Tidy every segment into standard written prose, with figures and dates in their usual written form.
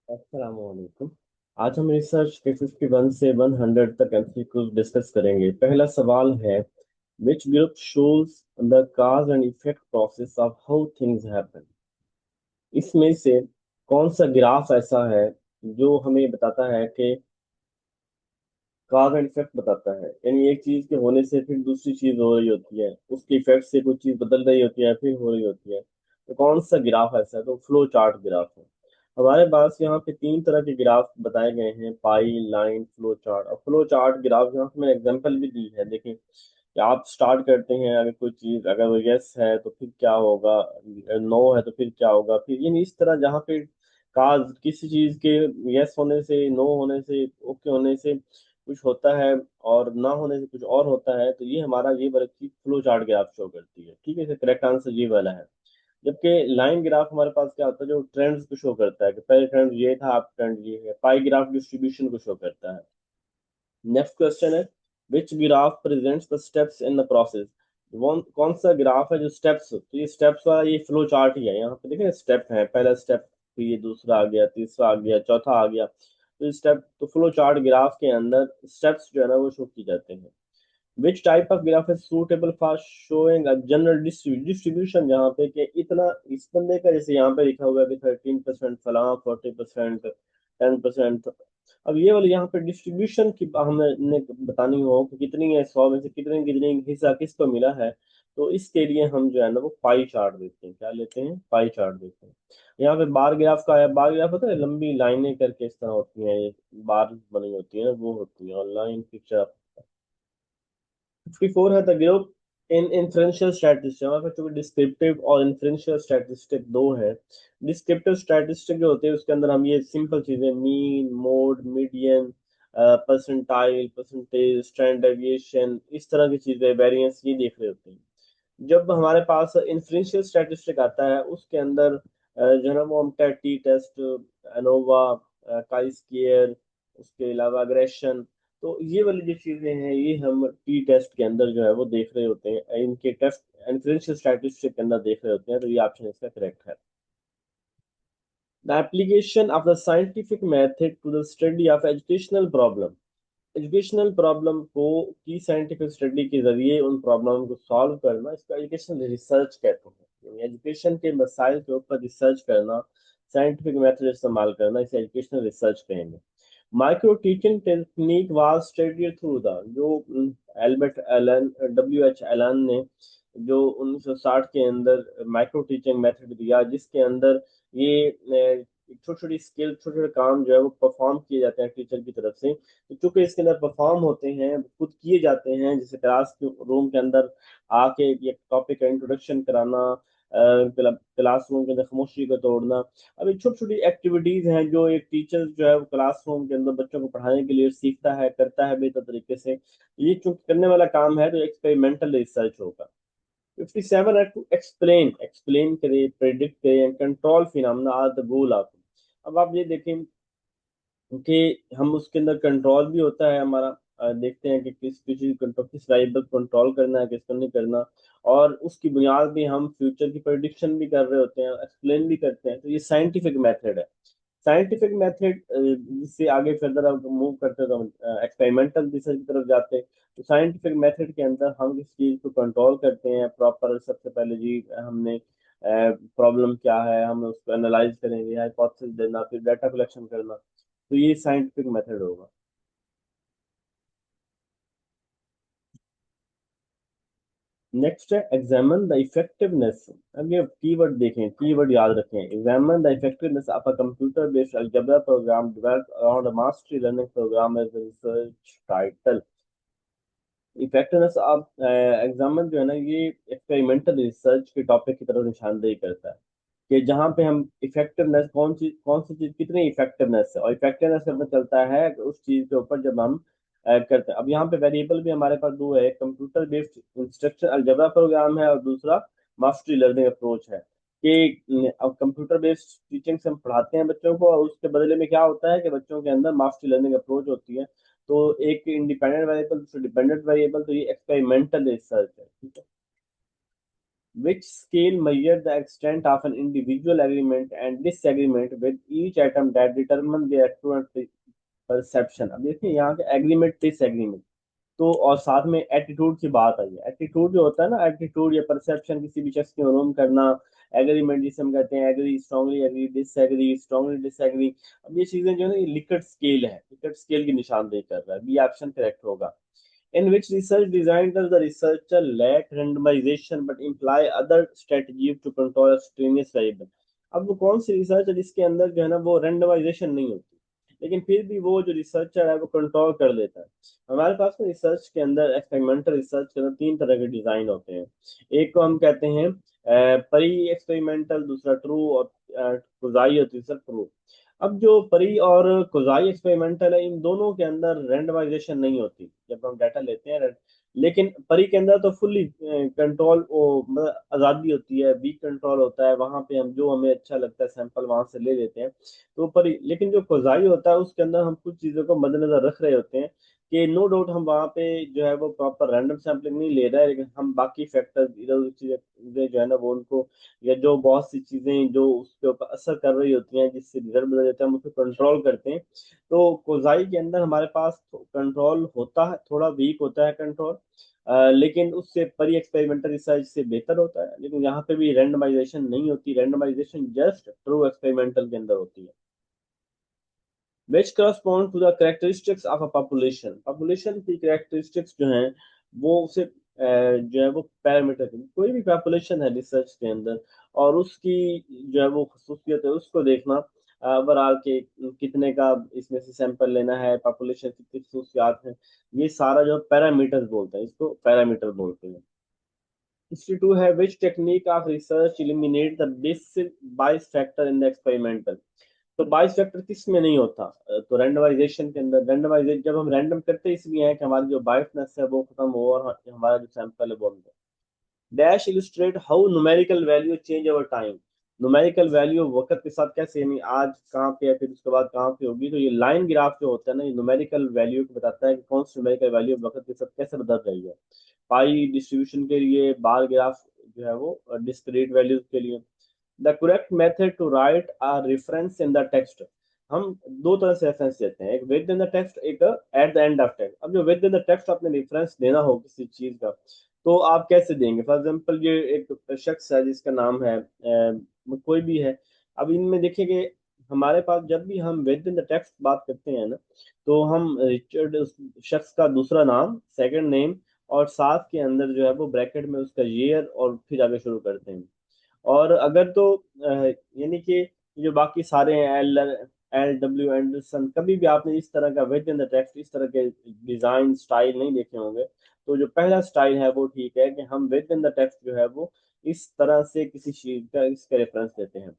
अस्सलाम वालेकुम। आज हम रिसर्च के 51 से 100 तक एमसीक्यूज डिस्कस करेंगे। पहला सवाल है, which group shows the cause and effect process of how things happen. इसमें से कौन सा ग्राफ ऐसा है जो हमें बताता है कि काज एंड इफेक्ट बताता है, यानी एक चीज के होने से फिर दूसरी चीज हो रही होती है, उसके इफेक्ट से कोई चीज बदल रही होती है फिर हो रही होती है। तो कौन सा ग्राफ ऐसा है? तो फ्लो चार्ट ग्राफ है। हमारे पास यहाँ पे तीन तरह के ग्राफ बताए गए हैं, पाई, लाइन, फ्लो चार्ट। और फ्लो चार्ट ग्राफ यहाँ पे मैंने एग्जांपल भी दी है। देखिए कि आप स्टार्ट करते हैं, अगर कोई चीज अगर वो यस है तो फिर क्या होगा, नो है तो फिर क्या होगा, फिर यानी इस तरह जहाँ पे काज किसी चीज के यस होने से, नो होने से, ओके होने से कुछ होता है और ना होने से कुछ और होता है, तो ये हमारा ये वाला चीज फ्लो चार्ट ग्राफ शो करती है। ठीक है, इसका करेक्ट आंसर ये वाला है। जबकि लाइन ग्राफ हमारे पास क्या होता है, जो ट्रेंड्स को शो करता है कि पहले ट्रेंड ये था, अब ट्रेंड ये है। पाई ग्राफ डिस्ट्रीब्यूशन को शो करता है। नेक्स्ट क्वेश्चन है, which graph presents the steps in the process. कौन सा ग्राफ है जो स्टेप्स, तो ये स्टेप्स वाला ये फ्लो चार्ट ही है। यहाँ पे देखें स्टेप है, पहला स्टेप, फिर ये दूसरा आ गया, तीसरा आ गया, चौथा आ गया। तो स्टेप तो फ्लो चार्ट ग्राफ के अंदर स्टेप्स जो है ना वो शो की जाते हैं। Which type of graph is suitable for showing a general distribution, जहाँ पे कि इतना इस बंदे का, जैसे यहाँ पे लिखा हुआ है कि 13% फलां, 40%, 10%। अब ये वाली यहाँ पे डिस्ट्रीब्यूशन की हमने बतानी हो कि कितनी है, 100 में से कितने कितने हिस्सा किसको मिला है, तो इसके लिए हम जो है ना वो पाई चार्ट देते हैं। क्या लेते हैं? पाई चार्ट देते हैं। यहाँ पे बार ग्राफ का है। बार ग्राफ होता है लंबी लाइनें करके इस तरह होती हैं, ये बार बनी होती है ना, वो होती है। और लाइन पिक्चर 54 है the group in inferential statistics. हमारे पास चूंकि डिस्क्रिप्टिव और इन्फ्रेंशियल स्टैटिस्टिक दो है। डिस्क्रिप्टिव स्टैटिस्टिक जो होते हैं उसके अंदर हम ये सिंपल चीजें, mean, mode, median, percentile, percentage, standard deviation, इस तरह की चीजें, वेरिएंस, ये देख रहे होते हैं। जब हमारे पास इन्फ्रेंशियल स्टैटिस्टिक आता है उसके अंदर जो है ना वो हम t test, ANOVA, chi square, उसके अलावा ग्रेशन, तो ये वाली जो चीजें हैं ये हम टी टेस्ट के अंदर जो है वो देख रहे होते हैं, इनके टेस्ट इन्फ्रेंशियल स्टैटिस्टिक के अंदर देख रहे होते हैं। तो ये ऑप्शन इसका करेक्ट है। The application of the scientific method to the study of educational problem. Educational problem को की साइंटिफिक स्टडी के जरिए उन प्रॉब्लम को सॉल्व करना, इसको एजुकेशनल रिसर्च कहते हैं। एजुकेशन के मसाइल के ऊपर रिसर्च करना, साइंटिफिक मेथड इस्तेमाल करना, इसे एजुकेशनल रिसर्च कहेंगे। Micro teaching technique was studied through the, जो Albert Allen, W H Allen ने जो 1960 के अंदर माइक्रो टीचिंग मेथड दिया, जिसके अंदर ये छोटी छोटी स्किल, छोटे छोटे काम जो है वो परफॉर्म किए जाते हैं टीचर की तरफ से। तो चूंकि इसके अंदर परफॉर्म होते हैं, खुद किए जाते हैं, जैसे क्लास के रूम के अंदर आके एक टॉपिक का इंट्रोडक्शन कराना, क्लासरूम के अंदर खामोशी को तोड़ना। अब ये छोटी छोटी एक्टिविटीज हैं जो एक टीचर जो है वो क्लासरूम के अंदर बच्चों को पढ़ाने के लिए सीखता है, करता है बेहतर तरीके से। ये चूंकि करने वाला काम है तो एक्सपेरिमेंटल रिसर्च होगा। 57 है टू एक्सप्लेन, एक्सप्लेन करे, प्रेडिक्ट करे and control phenomena are the goal of. अब आप ये देखें कि हम उसके अंदर कंट्रोल भी होता है हमारा। देखते हैं कि किस चीज कंट्रोल, किस वेरिएबल कंट्रोल करना है, किसको नहीं करना। और उसकी बुनियाद भी हम फ्यूचर की प्रेडिक्शन भी कर रहे होते हैं, एक्सप्लेन भी करते हैं। तो ये साइंटिफिक मेथड है। साइंटिफिक मेथड जिससे आगे फर्दर हम मूव करते हैं तो एक्सपेरिमेंटल रिसर्च की तरफ जाते हैं। तो साइंटिफिक मेथड के अंदर हम किस चीज को कंट्रोल करते हैं प्रॉपर। सबसे पहले जी हमने प्रॉब्लम क्या है, हम उसको एनालाइज करेंगे, हाइपोथेसिस देना, फिर डाटा कलेक्शन करना। तो ये साइंटिफिक मेथड होगा। नेक्स्ट है एग्जामिन द इफेक्टिवनेस। अब ये कीवर्ड देखें, कीवर्ड याद रखें। Examine the effectiveness of a computer based algebra program developed around a mastery learning program as research title. Effectiveness of examine जो है ना ये एक्सपेरिमेंटल रिसर्च के टॉपिक की तरफ निशानदेही करता है कि जहाँ पे हम इफेक्टिवनेस, कौन सी चीज कितनी इफेक्टिवनेस है, और इफेक्टिवनेस का पता चलता है कि उस चीज के ऊपर जब हम करते हैं। अब यहाँ पे वेरिएबल भी हमारे पास दो है, computer based instruction algebra program है और दूसरा मास्टरी लर्निंग अप्रोच है। कि अब कंप्यूटर बेस्ड टीचिंग से हम पढ़ाते हैं बच्चों को, और उसके बदले में क्या होता है कि बच्चों के अंदर मास्टरी लर्निंग अप्रोच होती है। तो एक इंडिपेंडेंट वेरिएबल, दूसरा डिपेंडेंट वेरिएबल, तो ये एक्सपेरिमेंटल रिसर्च है। ठीक है। which scale measure the extent of an individual agreement and disagreement with each atom that determine their accurate perception। अब देखिए यहाँ के एग्रीमेंट डिसएग्रीमेंट, तो और साथ में एटीट्यूड की बात आई है। एटीट्यूड जो होता है ना, एटीट्यूड या परसेप्शन किसी भी शख्स के मालूम करना। एग्रीमेंट जिसे हम कहते हैं agree strongly agree, disagree strongly disagree. अब ये चीजें जो है ना, ये लिकट स्केल है, लिकट स्केल की निशानदेही कर रहा है। बी ऑप्शन करेक्ट होगा। In which research design does the researcher lack randomization but imply other strategies to control extraneous variable। अब वो कौन सी रिसर्च है जिसके अंदर जो है ना वो रेंडमाइजेशन नहीं होती, लेकिन फिर भी वो जो रिसर्चर है वो कंट्रोल कर लेता है। हमारे पास ना रिसर्च के अंदर, एक्सपेरिमेंटल रिसर्च के अंदर तीन तरह के डिजाइन होते हैं। एक को हम कहते हैं परी एक्सपेरिमेंटल, दूसरा ट्रू, और खुजाई, और तीसरा ट्रू। अब जो परी और कोजाई एक्सपेरिमेंटल है, इन दोनों के अंदर रैंडमाइजेशन नहीं होती जब हम डाटा लेते हैं। लेकिन परी के अंदर तो फुल्ली कंट्रोल, मतलब आज़ादी होती है, वीक कंट्रोल होता है। वहां पे हम जो हमें अच्छा लगता है सैंपल वहां से ले लेते हैं। तो परी, लेकिन जो कोजाई होता है उसके अंदर हम कुछ चीज़ों को मद्देनजर रख रहे होते हैं कि नो डाउट हम वहाँ पे जो है वो प्रॉपर रैंडम सैम्पलिंग नहीं ले रहा है, लेकिन हम बाकी फैक्टर इधर उधर चीजें जो है ना वो उनको, या जो बहुत सी चीजें जो उसके ऊपर असर कर रही होती हैं जिससे रिजल्ट बदल जाता है, हम उसको कंट्रोल करते हैं। तो कोजाई के अंदर हमारे पास कंट्रोल होता है, थोड़ा वीक होता है कंट्रोल, लेकिन उससे परी एक्सपेरिमेंटल रिसर्च से बेहतर होता है। लेकिन यहाँ पे भी रैंडमाइजेशन नहीं होती, रैंडमाइजेशन जस्ट ट्रू एक्सपेरिमेंटल के अंदर होती है। which correspond to the characteristics of a population। Population की characteristics जो हैं वो उसे जो है वो पैरामीटर, कोई भी पॉपुलेशन है रिसर्च के अंदर और उसकी जो है वो खसूसियत है उसको देखना। ओवरऑल के कितने का इसमें से सैंपल लेना है, पॉपुलेशन की कितनी खसूसियात हैं, ये सारा जो पैरामीटर्स बोलते हैं, इसको पैरामीटर बोलते हैं। 62 है which technique of research eliminate the basic बाइस फैक्टर इन द एक्सपेरिमेंटल। तो बाइस फैक्टर किस में नहीं होता? तो रैंडमाइजेशन के अंदर, रैंडमाइजेशन जब हम रैंडम करते इसलिए है कि हमारी जो बायसनेस है वो खत्म हो और हमारा जो सैंपल है वो अंदर। Dash illustrate how numerical value change over time. Numerical value वक्त के साथ कैसे, यानी आज कहाँ पे है फिर उसके बाद कहाँ पे होगी। तो ये लाइन ग्राफ जो होता है ना, ये न्यूमेरिकल वैल्यू को बताता है कि कौन सी न्यूमेरिकल वैल्यू वक्त के साथ कैसे बदल रही है। पाई डिस्ट्रीब्यूशन के लिए, बार ग्राफ जो है वो डिस्क्रीट वैल्यूज के लिए। The correct method to write a reference in the text. हम दो तरह से रेफरेंस देते हैं, एक विद इन द टेक्स्ट, एक at the end of text. अब जो विद इन द टेक्स्ट आपने रेफरेंस देना हो किसी चीज का, तो आप कैसे देंगे? फॉर एग्जांपल ये एक शख्स है जिसका नाम है कोई भी है। अब इनमें देखिए कि हमारे पास जब भी हम विद इन द टेक्स्ट बात करते हैं ना, तो हम रिचर्ड, उस शख्स का दूसरा नाम, सेकंड नेम, और साथ के अंदर जो है वो ब्रैकेट में उसका ईयर और फिर आगे शुरू करते हैं। और अगर तो यानी कि जो बाकी सारे हैं, एल एल डब्ल्यू एंडरसन, कभी भी आपने इस तरह का विद इन द टेक्स्ट, इस तरह के डिजाइन स्टाइल नहीं देखे होंगे। तो जो पहला स्टाइल है वो ठीक है कि हम विद इन द टेक्स्ट जो है वो इस तरह से किसी चीज का इसका रेफरेंस देते हैं।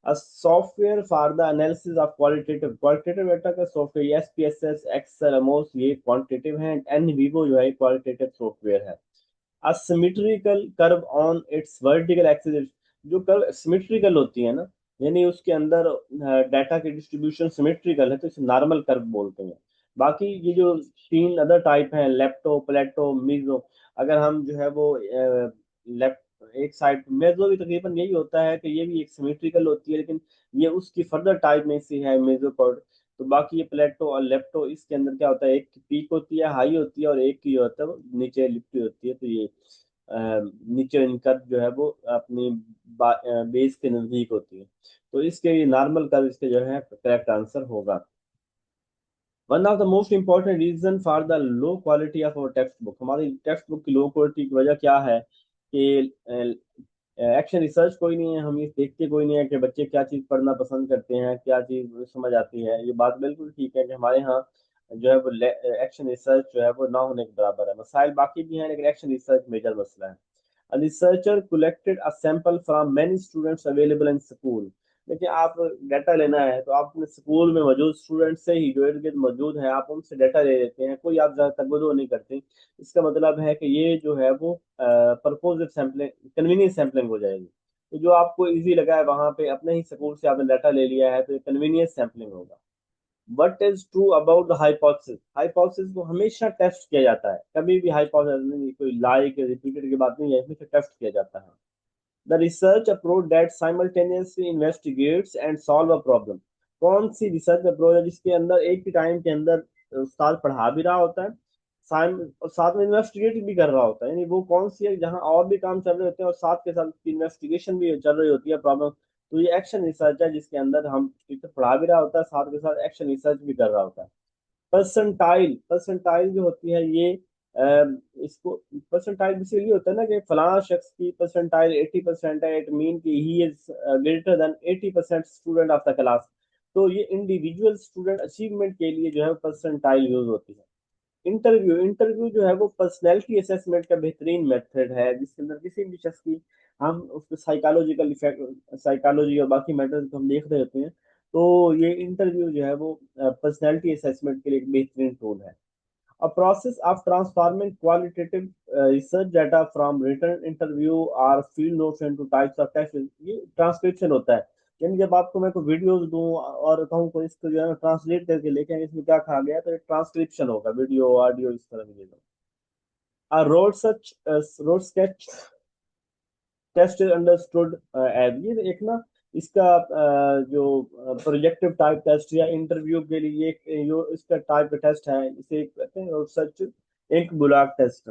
A software for the analysis of qualitative data का सॉफ्टवेयर, एसपीएसएस, एक्सेल, अमोस, ये क्वांटिटेटिव है। एन वीवो जो है क्वालिटेटिव सॉफ्टवेयर है। asymmetrical curve on its vertical axis। जो कर्व सिमेट्रिकल होती है ना, यानी उसके अंदर डाटा की डिस्ट्रीब्यूशन सिमेट्रिकल है, तो इसे नॉर्मल कर्व बोलते हैं। बाकी ये जो तीन अदर टाइप हैं, लेप्टो, प्लेटो, मीजो, अगर हम जो है वो लेफ्ट एक साइड, मेजो भी तकरीबन यही होता है कि ये भी एक सिमेट्रिकल होती है, लेकिन ये उसकी फर्दर टाइप में से है मेजोपॉड। तो बाकी ये प्लेटो और लेप्टो, इसके अंदर क्या होता है, एक की पीक होती है, हाई होती है, और एक की जो होता है वो नीचे लिपटी होती है। तो ये नीचे इनका जो है वो अपनी बेस के नजदीक होती है। तो इसके ये नॉर्मल कर्व इसके जो है करेक्ट आंसर होगा। One of the most important reason for the low quality of our text book. हमारी टेक्स्ट बुक की लो क्वालिटी की वजह क्या है कि एक्शन रिसर्च कोई नहीं है, हम ये देखते कोई नहीं है कि बच्चे क्या चीज़ पढ़ना पसंद करते हैं, क्या चीज़ समझ आती है। ये बात बिल्कुल ठीक है कि हमारे यहाँ जो है वो एक्शन रिसर्च जो है वो ना होने के बराबर है। मसाइल बाकी भी हैं, लेकिन एक्शन रिसर्च मेजर मसला है। A researcher collected a sample from many students available in school। देखिए आप डाटा लेना है तो आप अपने स्कूल में मौजूद स्टूडेंट से ही, जो इर्द गिर्द मौजूद है, आप उनसे डाटा ले लेते हैं, कोई आप ज्यादा तगदो नहीं करते। इसका मतलब है कि ये जो है वो परपोजिव सैम्पलिंग, कन्वीनियंस सैम्पलिंग हो जाएगी। तो जो आपको इजी लगा है वहां पे अपने ही स्कूल से आपने डाटा ले लिया है, तो ये कन्वीनियंस सैम्पलिंग होगा। What is true about the hypothesis. Hypothesis को हमेशा टेस्ट किया जाता है, कभी भी हाइपोथेसिस नहीं, कोई लाइक रिपीटेड की बात नहीं है, हमेशा टेस्ट किया जाता है। The research approach that simultaneously investigates and solve a problem. कौन सी रिसर्च अप्रोच है जिसके अंदर एक ही टाइम के अंदर उस्ताद पढ़ा भी रहा होता है, और साथ में इन्वेस्टिगेट भी कर रहा होता है, यानी वो कौन सी है जहाँ और भी काम चल रहे होते हैं और साथ के साथ इन्वेस्टिगेशन भी चल रही होती है प्रॉब्लम। तो ये एक्शन रिसर्च है जिसके अंदर हम एक तो पढ़ा भी रहा होता है, साथ के साथ एक्शन रिसर्च भी कर रहा होता है। परसेंटाइल, परसेंटाइल जो होती है ये इसको परसेंटाइल बेसिकली होता है ना कि फलाना शख्स की परसेंटाइल 80% है, इट मीन कि he is greater than 80% student of the class. तो ये इंडिविजुअल स्टूडेंट अचीवमेंट के लिए जो है परसेंटाइल यूज होती है। इंटरव्यू, इंटरव्यू जो है वो पर्सनैलिटी असेसमेंट का बेहतरीन मेथड है जिसके अंदर किसी भी शख्स की हम उसके साइकोलॉजिकल इफेक्ट, साइकोलॉजी और बाकी मैटर्स को हम देख रहे होते हैं। तो ये इंटरव्यू जो है वो पर्सनैलिटी असेसमेंट के लिए एक बेहतरीन टूल है। A process of transforming qualitative research data from written interview or field notes into types of text, ये ट्रांसक्रिप्शन होता है। यानी जब आपको मैं कोई वीडियोस दूं और कहूँ को इसको जो है ट्रांसलेट करके लेके आएं, इसमें क्या कहा गया है, तो ये ट्रांसक्रिप्शन होगा, वीडियो ऑडियो इस तरह की चीजों। A road sketch test understood as, ये एक ना इसका जो प्रोजेक्टिव टाइप टेस्ट या इंटरव्यू के लिए एक जो इसका टाइप का टेस्ट है, इसे कहते हैं सच एक बुलाक टेस्ट।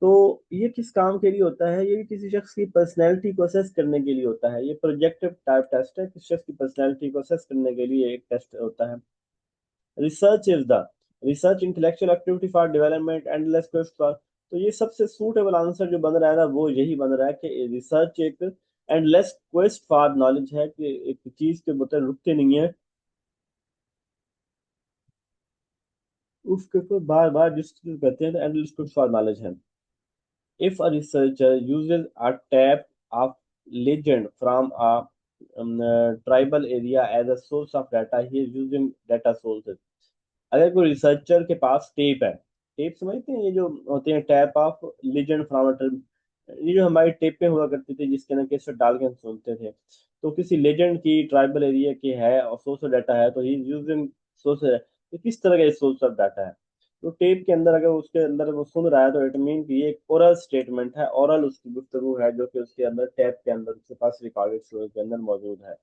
तो ये किस काम के लिए होता है, ये किसी शख्स की पर्सनैलिटी को असेस करने के लिए होता है। ये प्रोजेक्टिव टाइप टेस्ट है, किसी शख्स की पर्सनैलिटी को असेस करने के लिए एक टेस्ट होता है। Research is the research intellectual activity for development endless quest for. तो ये सबसे सूटेबल आंसर जो बन रहा है ना वो यही बन रहा है कि रिसर्च एक एंडलेस क्वेस्ट फॉर नॉलेज है, कि एक चीज के मतलब रुकते नहीं है, उसके ऊपर बार बार डिस्कस करते हैं, तो एंडलेस क्वेस्ट फॉर नॉलेज है। If a researcher uses a tap of legend from a tribal area as a source of data, he is using data sources। अगर कोई रिसर्चर के पास टेप है, टेप समझते हैं ये जो होते हैं, टैप ऑफ लेजेंड फ्रॉम, ये जो हमारी टेपें हुआ करती थी जिसके अंदर कैसेट डाल के हम सुनते थे। तो किसी लेजेंड की ट्राइबल एरिया की है और सोर्स ऑफ डाटा है, तो ही यूजिंग सोर्स है। तो किस तरह का सोर्स ऑफ डाटा है, तो टेप के अंदर अगर उसके अंदर वो सुन रहा है तो इट मीन कि ये एक ओरल स्टेटमेंट है, ओरल उसकी गुफ्तगू है जो कि उसके अंदर टैप के अंदर उसके पास रिकॉर्डेड स्टोरेज के अंदर मौजूद है।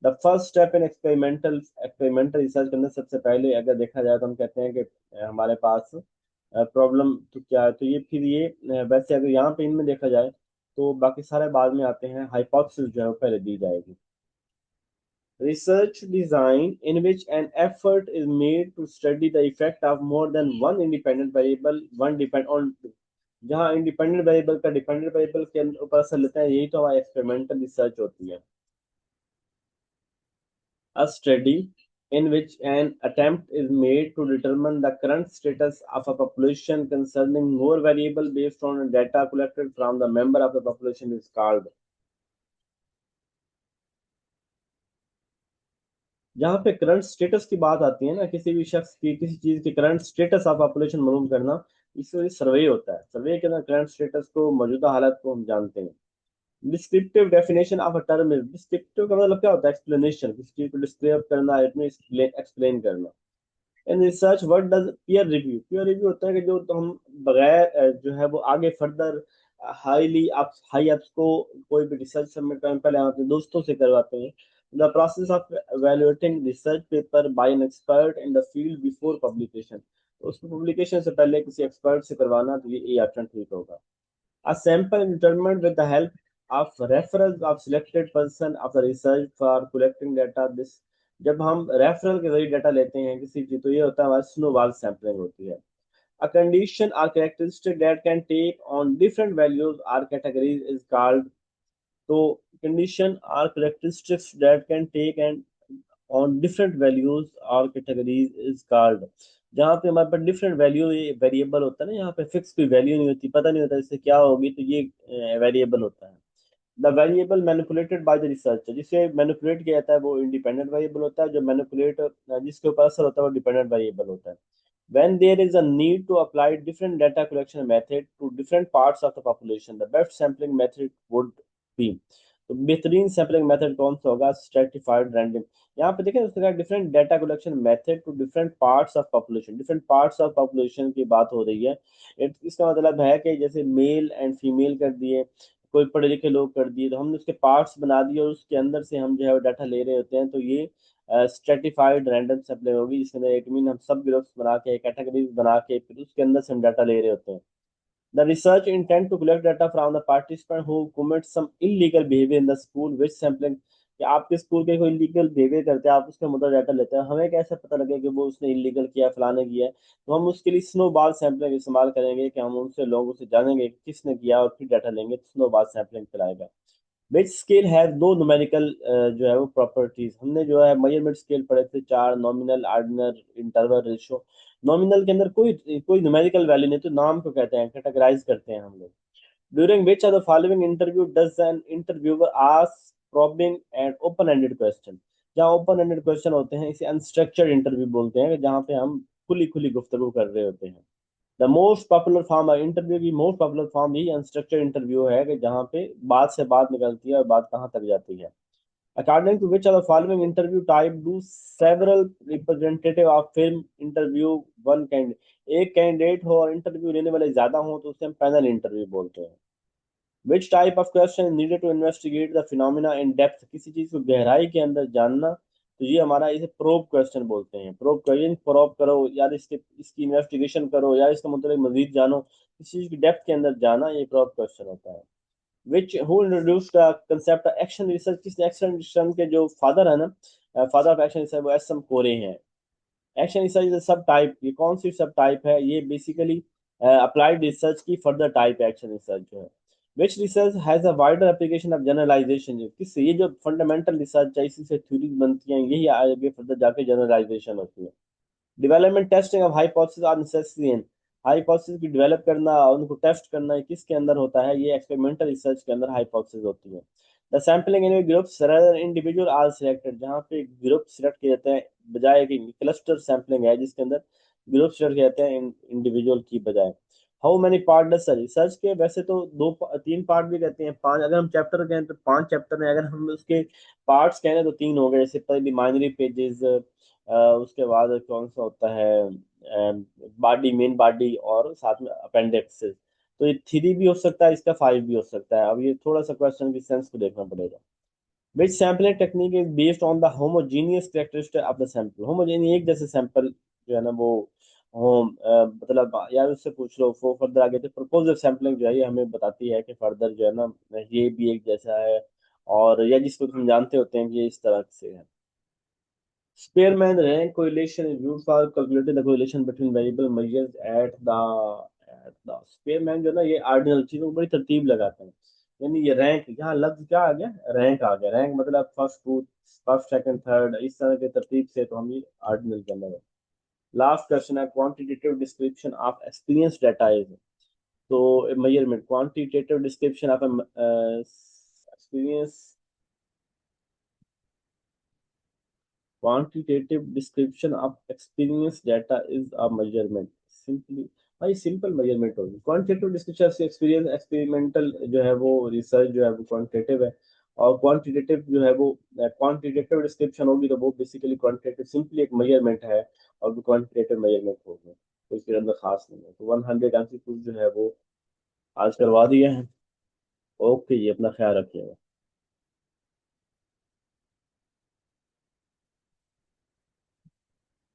The first step in experimental research के अंदर सबसे पहले अगर देखा जाए तो हम कहते हैं कि हमारे पास प्रॉब्लम तो क्या है, तो ये फिर ये वैसे अगर यहाँ पे इनमें देखा जाए तो बाकी सारे बाद में आते हैं, हाइपोथेसिस जो है वो पहले दी जाएगी। Research design in which an effort is made to study the effect of more than one independent variable, one depend on, जहाँ इंडिपेंडेंट वेरिएबल का डिपेंडेंट वेरिएबल के ऊपर असर लेता है, यही तो हमारी एक्सपेरिमेंटल रिसर्च होती है। A study in which an attempt is made to determine the current status of a population concerning more variable based on data collected from the member of the population is called। जहाँ पे current status की बात आती है ना, किसी भी शख्स की किसी चीज की करंट स्टेटस ऑफ पॉपुलेशन मालूम करना, इससे सर्वे होता है। सर्वे के अंदर करंट स्टेटस को, मौजूदा हालत को हम जानते हैं। Descriptive definition of a term is, descriptive का मतलब क्या होता है, एक्सप्लेनेशन, किसी चीज को डिस्क्राइब करना, इट मीन एक्सप्लेन करना। In research what does peer review, peer review होता है कि जो तो हम बगैर जो है वो आगे फर्दर हाईली आप हाई एप्स को कोई भी रिसर्च सबमिट करने पहले हम अपने दोस्तों से करवाते हैं। The process of evaluating research paper by an expert in the field before publication, तो उसको पब्लिकेशन से पहले किसी एक्सपर्ट से करवाना, तो ये ऑप्शन ठीक होगा। A sample is determined with the help of referrals of selected person of the research for collecting data। This, जब हम रेफरल के जरिए डाटा लेते हैं किसी की, तो ये होता है हमारी स्नोबॉल सैम्पलिंग होती है। A condition or characteristic that can take on different values or categories is called, तो condition or characteristics that can take and on different values or categories is called, जहाँ पे हमारे पास डिफरेंट वैल्यू, ये variable होता है ना, यहाँ पे फिक्स कोई वैल्यू नहीं होती, पता नहीं होता इससे क्या होगी, तो ये वेरिएबल होता है। The variable manipulated by the researcher, जिसे मैनिपुलेट किया जाता है वो इंडिपेंडेंट वेरिएबल होता है, जो मैनिपुलेट जिसके ऊपर असर होता है वो डिपेंडेंट वेरिएबल होता है। when there is a need to apply different data collection method to different parts of the population, the best sampling method would be, तो बेहतरीन सैम्पलिंग मेथड कौन सा होगा, स्ट्रेटिफाइड रैंडम। यहाँ पे देखें उसका different data collection method to different parts of population, different parts of population की बात हो रही है। इसका मतलब है कि जैसे मेल एंड फीमेल कर दिए, कोई पढ़े लिखे लोग कर दिए, तो हमने उसके पार्ट्स बना दिए और उसके अंदर से हम जो है डाटा ले रहे होते हैं। तो ये स्ट्रेटिफाइड रैंडम सैम्पलिंग होगी, जिसमें इट मीन हम सब ग्रुप्स बना के कैटेगरीज बना के फिर उसके अंदर से हम डाटा ले रहे होते हैं। The research intent to collect data from the participant who commit some illegal behavior in the school, which sampling कि आपके स्कूल के कोई इलीगल बिहेवियर करते हैं, आप उसका मुद्दा डाटा लेते हैं, हमें कैसे पता लगे कि वो उसने इलीगल किया, फलाने किया है। तो हम उसके लिए स्नोबॉल सैम्पलिंग इस्तेमाल करेंगे कि हम उनसे लोगों से जानेंगे कि किसने किया और फिर डाटा लेंगे, तो स्नोबॉल सैम्पलिंग चलाएगा। विच स्केल हैज नो न्यूमेरिकल जो है वो प्रॉपर्टीज, हमने जो है मेजरमेंट स्केल पढ़े थे चार, nominal, ordinal, interval, ratio. Nominal के अंदर कोई कोई न्यूमेरिकल वैल्यू नहीं, तो नाम को कहते हैं, कैटेगराइज करते हैं हम लोग। During which are the following interview does an interviewer ask probing and open ended question, जहाँ ओपन एंडेड क्वेश्चन होते हैं इसे अनस्ट्रक्चर्ड इंटरव्यू बोलते हैं, जहाँ पे हम खुली खुली गुफ्तगू कर रहे होते हैं। The most popular form interview की मोस्ट पॉपुलर फॉर्म यही अनस्ट्रक्चर्ड इंटरव्यू है, कि जहाँ पे बात से बात निकलती है और बात कहाँ तक जाती है। According to which are the following interview type do several representative of film interview one candidate, एक कैंडिडेट हो और इंटरव्यू लेने वाले ज्यादा हो तो उसे हम पैनल इंटरव्यू बोलते हैं। Which type of question needed to investigate the phenomena in depth, किसी चीज को गहराई के अंदर जानना, तो ये हमारा इसे प्रोब क्वेश्चन बोलते हैं। प्रोब क्वेश्चन, प्रोब करो यार, इसके इसकी इन्वेस्टिगेशन करो यार, इसका मतलब मजीद जानो, किसी चीज की डेप्थ के अंदर जाना, ये प्रोब क्वेश्चन होता है। Which who introduced the concept of action research, किसने एक्शन रिसर्च के जो फादर है ना, फादर ऑफ एक्शन रिसर्च, वो एस एम कोरे हैं। Action research is sub type, ये कौन सी सब टाइप है, ये बेसिकली अप्लाइड रिसर्च की फर्दर टाइप है एक्शन रिसर्च जो है। Which research has a wider application of generalization, किससे, ये जो फंडामेंटल रिसर्च है इसी से थ्योरीज बनती हैं, यही आगे फर्दर जाके जनरलाइजेशन होती है। Development testing of hypothesis are necessary, hypothesis की डेवलप करना, उनको टेस्ट करना, ये किसके अंदर होता है, ये एक्सपेरिमेंटल रिसर्च के अंदर हाइपोथेसिस होती है। The sampling in groups rather individual are selected, जहाँ पे ग्रुप सिलेक्ट किए जाते हैं बजाय कि क्लस्टर सैम्पलिंग है जिसके अंदर ग्रुप सिलेक्ट किए जाते हैं इंडिविजुअल की बजाय। How many part does research के, वैसे तो तीन पार्ट भी कहते हैं, पांच अगर हम चैप्टर कहें तो पांच चैप्टर हैं, अगर हम उसके पार्ट्स कहें तो तीन हो गए, जैसे पहले माइनरी पेजेस, उसके बाद कौन सा होता है बॉडी, मेन बॉडी, और साथ में अपेंडिक्सेस। तो ये थ्री भी हो सकता है, इसका फाइव भी हो सकता है। अब ये थोड़ा सा क्वेश्चन की सेंस को देखना पड़ेगा। Which sampling technique is based on the homogeneous characteristic of the sample, homogeneous एक जैसे सैंपल जो है ना वो होम मतलब यार उससे पूछ लो, वो फर्दर आगे तो प्रपोजल सैम्पलिंग जो है ये हमें बताती है कि फर्दर जो है ना ये भी एक जैसा है, और या जिसको तुम जानते होते हैं कि ये इस तरह से है। Spearman rank correlation is used for calculating the correlation between variable measures at the Spearman जो है ना ये ऑर्डिनल चीजों को बड़ी तरतीब लगाते हैं। यानी ये रैंक, यहाँ लफ्ज क्या आ गया, रैंक आ गया। रैंक मतलब first two, first second third, इस तरह के तरतीब से, तो हम ये ऑर्डिनल के अंदर है। लास्ट क्वेश्चन है quantitative description of experience data is, तो measurement quantitative description of experience, quantitative description of experience data is a measurement simply, भाई सिंपल मेजरमेंट होगी। क्वांटिटेटिव डिस्क्रिप्शन से एक्सपीरियंस, एक्सपेरिमेंटल जो है वो रिसर्च जो है वो क्वांटिटेटिव है, और क्वांटिटेटिव जो है वो क्वांटिटेटिव डिस्क्रिप्शन होगी तो वो बेसिकली क्वांटिटेटिव सिंपली एक मेजरमेंट है, और वो क्वांटिटेटिव मेजरमेंट होगी, तो इसके अंदर खास नहीं है। तो 100 एमसीक्यू जो है वो आज करवा दिया है। ओके, ये अपना ख्याल रखिएगा।